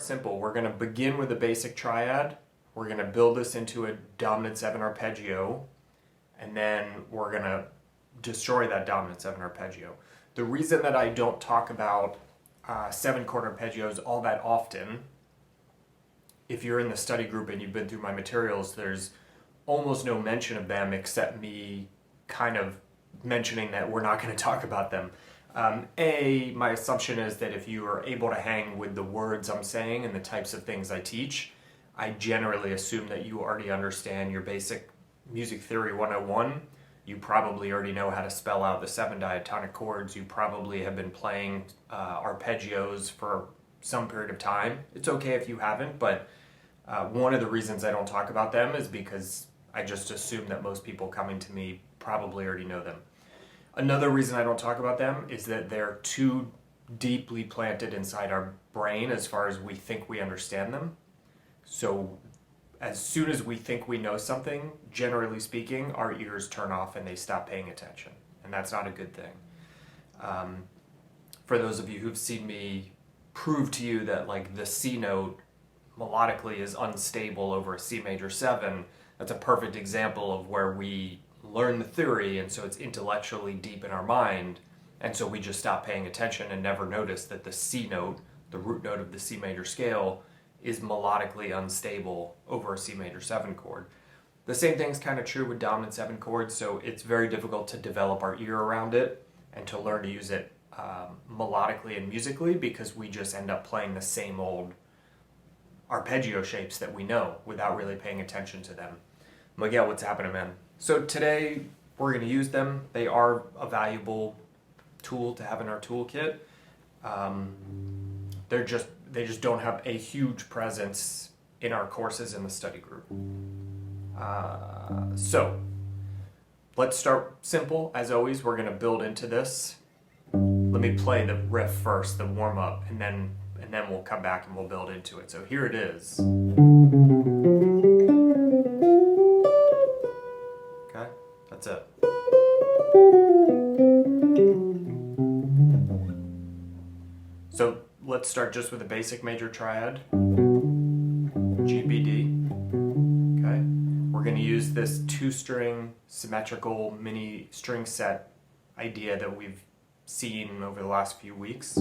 simple. We're going to begin with a basic triad. We're going to build this into a dominant 7 arpeggio, and then we're going to destroy that dominant 7 arpeggio. The reason that I don't talk about 7 chord arpeggios all that often, if you're in the study group and you've been through my materials, there's almost no mention of them except me kind of mentioning that we're not going to talk about them. My assumption is that if you are able to hang with the words I'm saying and the types of things I teach, I generally assume that you already understand your basic music theory 101. You probably already know how to spell out the 7 diatonic chords. You probably have been playing arpeggios for some period of time. It's okay if you haven't, but one of the reasons I don't talk about them is because I just assume that most people coming to me probably already know them. Another reason I don't talk about them is that they're too deeply planted inside our brain as far as we think we understand them. So as soon as we think we know something, generally speaking, our ears turn off and they stop paying attention. And that's not a good thing. For those of you who've seen me prove to you that like the C note melodically is unstable over a C major 7, that's a perfect example of where we learn the theory, and so it's intellectually deep in our mind, and so we just stop paying attention and never notice that the C note, the root note of the C major scale, is melodically unstable over a C major 7 chord. The same thing's kind of true with dominant 7 chords, so it's very difficult to develop our ear around it and to learn to use it melodically and musically, because we just end up playing the same old arpeggio shapes that we know without really paying attention to them. Miguel, what's happening, man? So today we're going to use them. They are a valuable tool to have in our toolkit. They just don't have a huge presence in our courses in the study group. So let's start simple. As always, we're going to build into this. Let me play the riff first, the warm up, and then we'll come back and we'll build into it. So here it is. Okay, that's it. So let's start just with a basic major triad. G, B, D. Okay, we're going to use this 2-string symmetrical mini string set idea that we've seen over the last few weeks.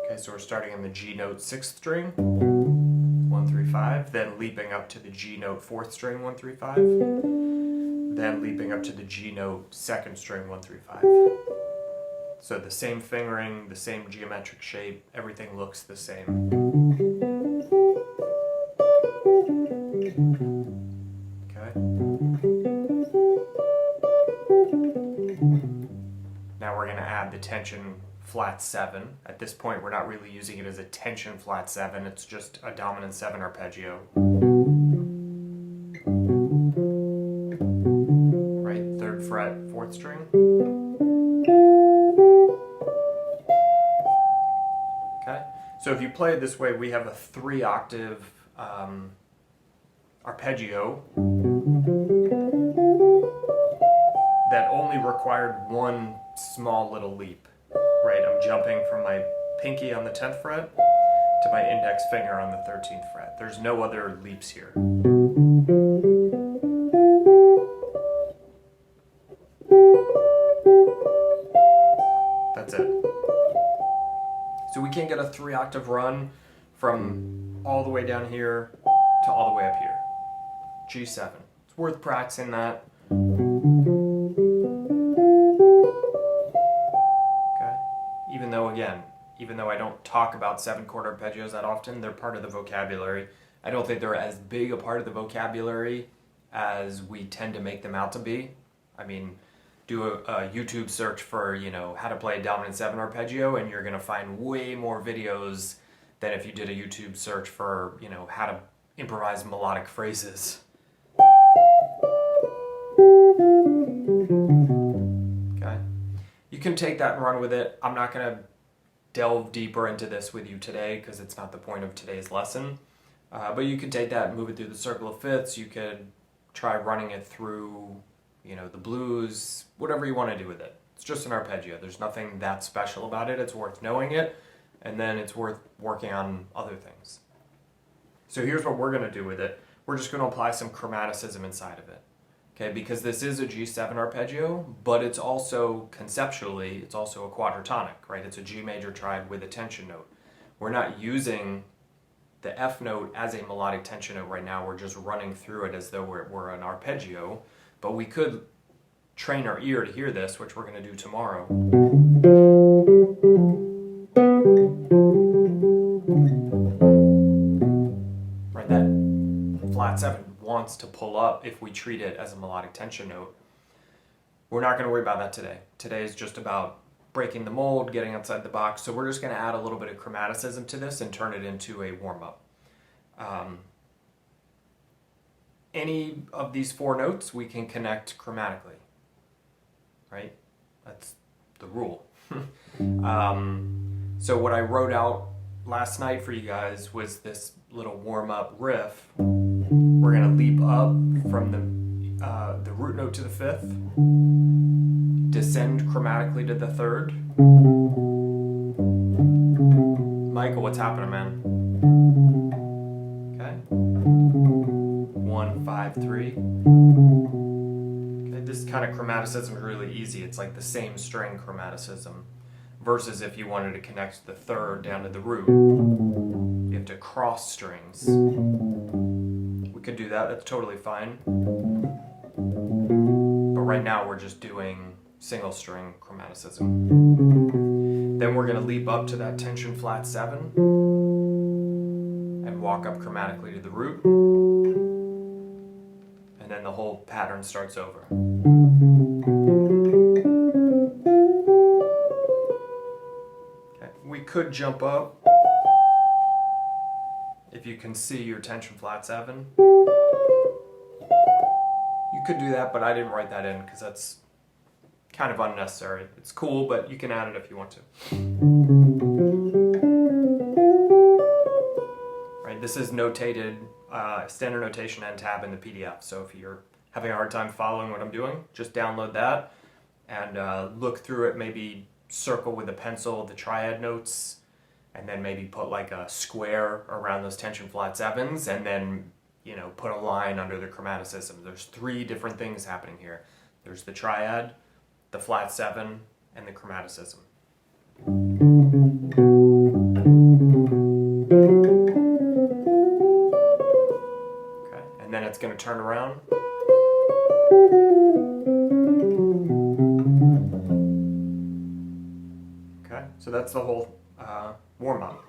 Okay, so we're starting on the G note 6th string, 1, 3, 5, then leaping up to the G note 4th string, 1, 3, 5, then leaping up to the G note 2nd string, 1, 3, 5. So the same fingering, the same geometric shape, everything looks the same. Okay. Now we're going to add the tension flat 7. At this point, we're not really using it as a tension flat 7, it's just a dominant 7 arpeggio. Right, 3rd fret, 4th string. Okay, so if you play it this way, we have a 3-octave arpeggio that only required one small little leap. Right, I'm jumping from my pinky on the 10th fret to my index finger on the 13th fret. There's no other leaps here. That's it. So we can get a 3-octave run from all the way down here to all the way up here. G7. It's worth practicing that. Even though I don't talk about 7 chord arpeggios that often, they're part of the vocabulary. I don't think they're as big a part of the vocabulary as we tend to make them out to be. I mean, do a YouTube search for, how to play a dominant 7 arpeggio, and you're going to find way more videos than if you did a YouTube search for, how to improvise melodic phrases. Okay? You can take that and run with it. I'm not going to delve deeper into this with you today because it's not the point of today's lesson. But you could take that and move it through the circle of fifths. You could try running it through, the blues, whatever you want to do with it. It's just an arpeggio. There's nothing that special about it. It's worth knowing it, and then it's worth working on other things. So here's what we're going to do with it. We're just going to apply some chromaticism inside of it. Okay, because this is a G7 arpeggio, but it's also, conceptually, it's also a quadratonic, right? It's a G major triad with a tension note. We're not using the F note as a melodic tension note right now. We're just running through it as though we're an arpeggio, but we could train our ear to hear this, which we're going to do tomorrow. Right, that flat 7 wants to pull up if we treat it as a melodic tension note. We're not going to worry about that today. Today is just about breaking the mold, getting outside the box. So we're just going to add a little bit of chromaticism to this and turn it into a warm-up. Any of these 4 notes we can connect chromatically, right? That's the rule. So what I wrote out last night for you guys was this little warm-up riff. We're going to leap up from the root note to the 5th, descend chromatically to the 3rd. Michael, what's happening, man? Okay. 1, 5, 3. Okay, this kind of chromaticism is really easy. It's like the same string chromaticism, versus if you wanted to connect the 3rd down to the root, you have to cross strings. We could do that, that's totally fine. But right now we're just doing single string chromaticism. Then we're going to leap up to that tension flat 7 and walk up chromatically to the root. And then the whole pattern starts over. Okay. We could jump up if you can see your tension flat 7. You could do that, but I didn't write that in because that's kind of unnecessary. It's cool, but you can add it if you want to. Right, this is notated, standard notation and tab in the PDF. So if you're having a hard time following what I'm doing, just download that and look through it. Maybe circle with a pencil the triad notes, and then maybe put like a square around those tension flat 7s, and then put a line under the chromaticism. There's 3 different things happening here. There's the triad, the flat 7, and the chromaticism. Okay, and then it's going to turn around. Okay, so that's the whole warm-up.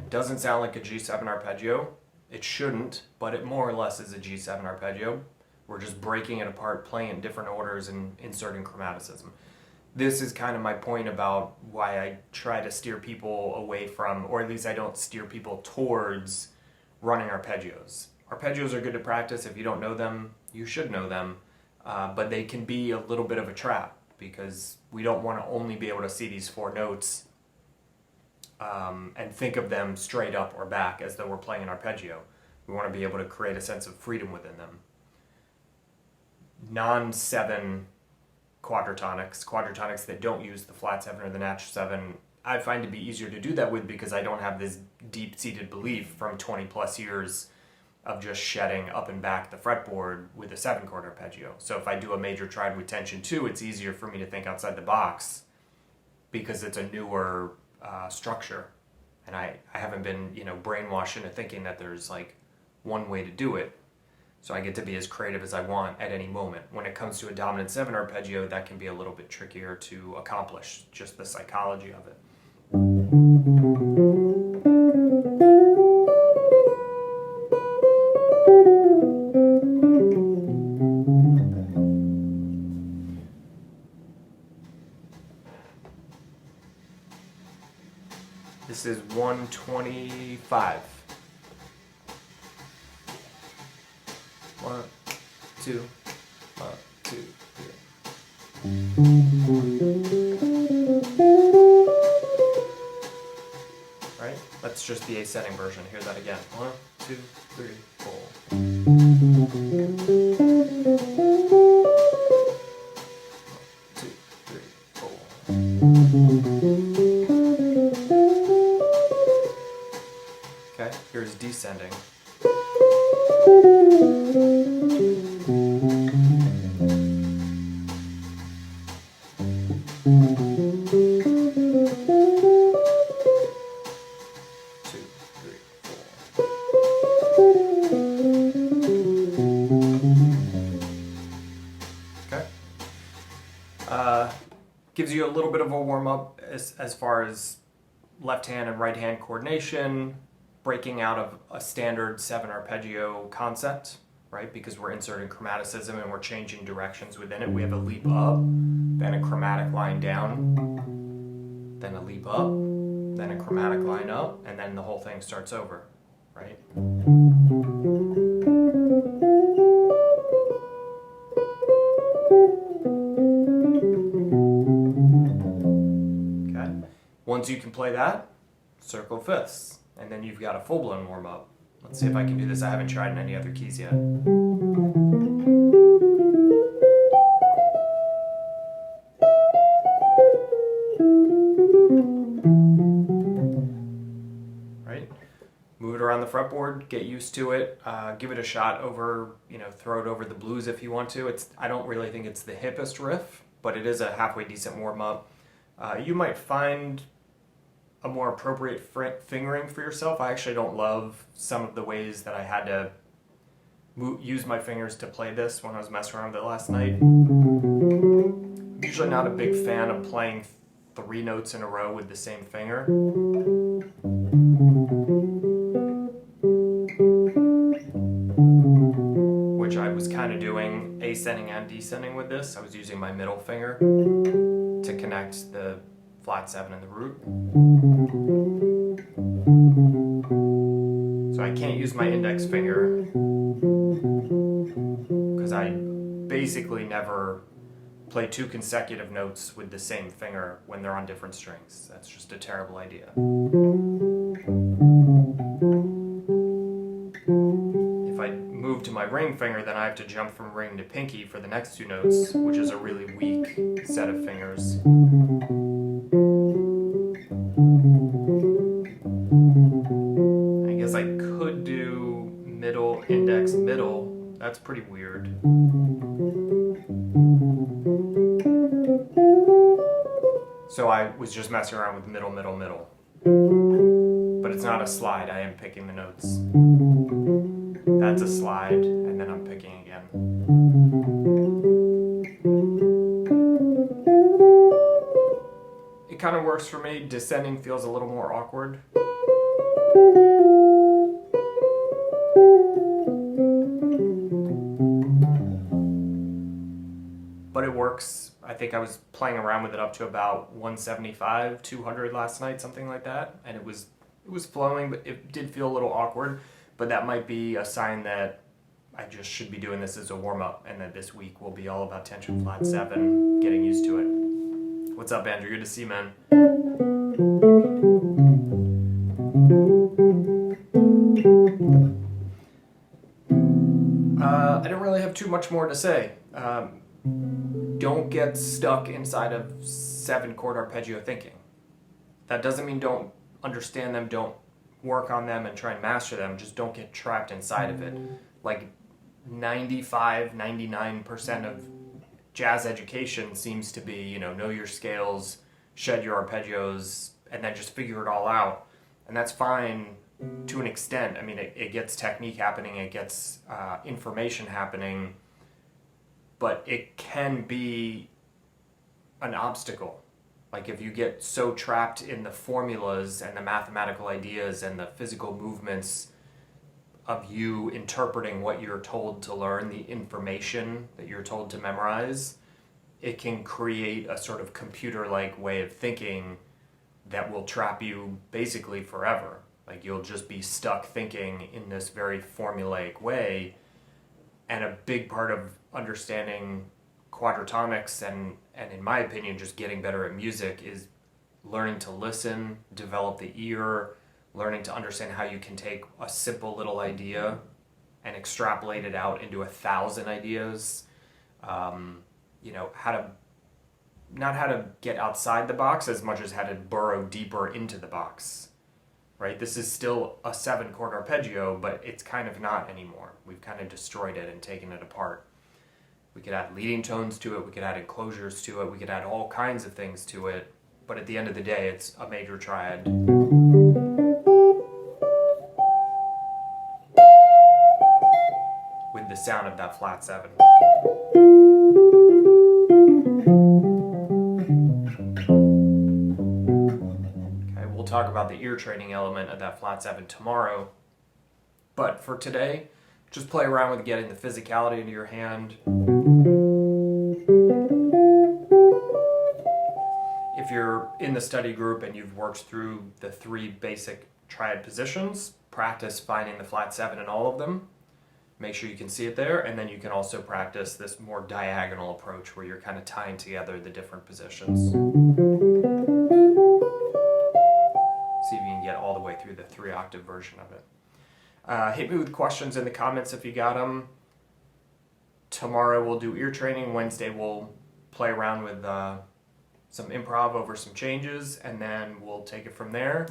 Doesn't sound like a G7 arpeggio. It shouldn't, but it more or less is a G7 arpeggio. We're just breaking it apart, playing in different orders, and inserting chromaticism. This is kind of my point about why I try to steer people away from, or at least I don't steer people towards, running arpeggios. Arpeggios are good to practice. If you don't know them, you should know them, but they can be a little bit of a trap because we don't want to only be able to see these 4 notes and think of them straight up or back as though we're playing an arpeggio. We want to be able to create a sense of freedom within them. Non-7 quadratonics that don't use the flat 7 or the natural 7, I find to be easier to do that with because I don't have this deep-seated belief from 20 plus years of just shedding up and back the fretboard with a 7-chord arpeggio. So if I do a major triad with tension 2, it's easier for me to think outside the box because it's a newer structure, and I haven't been brainwashed into thinking that there's like one way to do it, so I get to be as creative as I want at any moment. When it comes to a dominant 7 arpeggio, that can be a little bit trickier to accomplish, just the psychology of it. This is 125. 1, 2, 1, 2, 3. Right? That's just the ascending version. Hear that again. 1, 2, 3, 4. Okay, here's descending. Okay. Gives you a little bit of a warm-up as far as left hand and right hand coordination, breaking out of a standard 7 arpeggio concept, right? Because we're inserting chromaticism and we're changing directions within it. We have a leap up, then a chromatic line down, then a leap up, then a chromatic line up, and then the whole thing starts over, right? Once you can play that, circle fifths, and then you've got a full-blown warm-up. Let's see if I can do this. I haven't tried in any other keys yet. Right? Move it around the fretboard, get used to it, give it a shot over, throw it over the blues if you want to. I don't really think it's the hippest riff, but it is a halfway decent warm-up. You might find a more appropriate fingering for yourself. I actually don't love some of the ways that I had to use my fingers to play this when I was messing around with it last night. I'm usually not a big fan of playing 3 notes in a row with the same finger. Which I was kind of doing ascending and descending with this. I was using my middle finger to connect the flat 7 and the root. So I can't use my index finger because I basically never play 2 consecutive notes with the same finger when they're on different strings. That's just a terrible idea. If I move to my ring finger, then I have to jump from ring to pinky for the next 2 notes, which is a really weak set of fingers. I guess I could do middle, index, middle. That's pretty weird. So I was just messing around with middle, middle, middle. But it's not a slide, I am picking the notes. That's a slide, and then I'm picking again. It kind of works for me. Descending feels a little more awkward. But it works. I think I was playing around with it up to about 175, 200 last night, something like that. And it was flowing, but it did feel a little awkward. But that might be a sign that I just should be doing this as a warm-up, and that this week will be all about tension flat 7, getting used to it. What's up, Andrew? Good to see you, man. I don't really have too much more to say. Don't get stuck inside of 7 chord arpeggio thinking. That doesn't mean don't understand them, don't work on them and try and master them. Just don't get trapped inside of it. Like 95, 99% of jazz education seems to be, know your scales, shed your arpeggios, and then just figure it all out. And that's fine to an extent. I mean, it gets technique happening, it gets information happening, but it can be an obstacle. Like if you get so trapped in the formulas and the mathematical ideas and the physical movements of you interpreting what you're told to learn, the information that you're told to memorize, it can create a sort of computer-like way of thinking that will trap you basically forever. Like you'll just be stuck thinking in this very formulaic way. And a big part of understanding quadratonics and in my opinion just getting better at music is learning to listen, develop the ear, learning to understand how you can take a simple little idea and extrapolate it out into 1,000 ideas. You know, not how to get outside the box as much as how to burrow deeper into the box, right? This is still a 7-chord arpeggio, but it's kind of not anymore. We've kind of destroyed it and taken it apart. We could add leading tones to it, we could add enclosures to it, we could add all kinds of things to it, but at the end of the day, it's a major triad. With the sound of that flat 7. We'll talk about the ear training element of that flat 7 tomorrow. But for today, just play around with getting the physicality into your hand. If you're in the study group and you've worked through the 3 basic triad positions, practice finding the flat 7 in all of them. Make sure you can see it there, and then you can also practice this more diagonal approach where you're kind of tying together the different positions. See if you can get all the way through the 3-octave version of it. Hit me with questions in the comments if you got them. Tomorrow we'll do ear training. Wednesday we'll play around with some improv over some changes, and then we'll take it from there.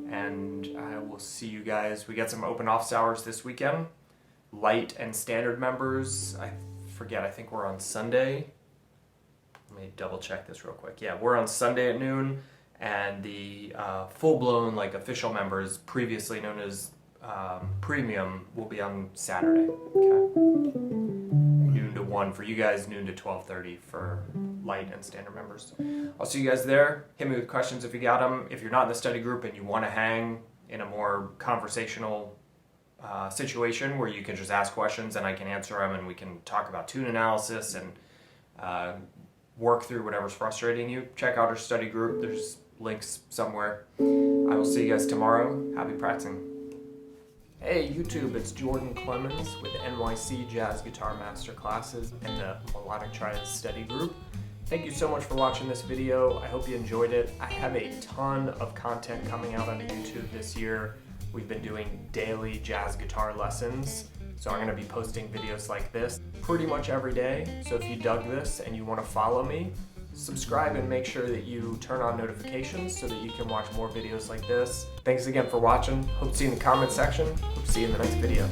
And I will see you guys. We got some open office hours this weekend. Light and standard members, I forget, I think we're on Sunday. Let me double check this real quick. Yeah, we're on Sunday at noon. And the full-blown, like, official members, previously known as premium, will be on Saturday. Okay, noon to 1 for you guys, noon to 12:30 for light and standard members. I'll see you guys there. Hit me with questions if you got them. If you're not in the study group and you want to hang in a more conversational situation where you can just ask questions and I can answer them, and we can talk about tune analysis and work through whatever's frustrating you, check out our study group. There's links somewhere. I will see you guys tomorrow. Happy practicing. Hey YouTube, it's Jordan Clemens with NYC Jazz Guitar Master Classes and the Melodic Triad Study Group. Thank you so much for watching this video. I hope you enjoyed it. I have a ton of content coming out on YouTube this year. We've been doing daily jazz guitar lessons, so I'm going to be posting videos like this pretty much every day. So if you dug this and you want to follow me, subscribe and make sure that you turn on notifications so that you can watch more videos like this. Thanks again for watching. Hope to see you in the comment section. Hope to see you in the next video.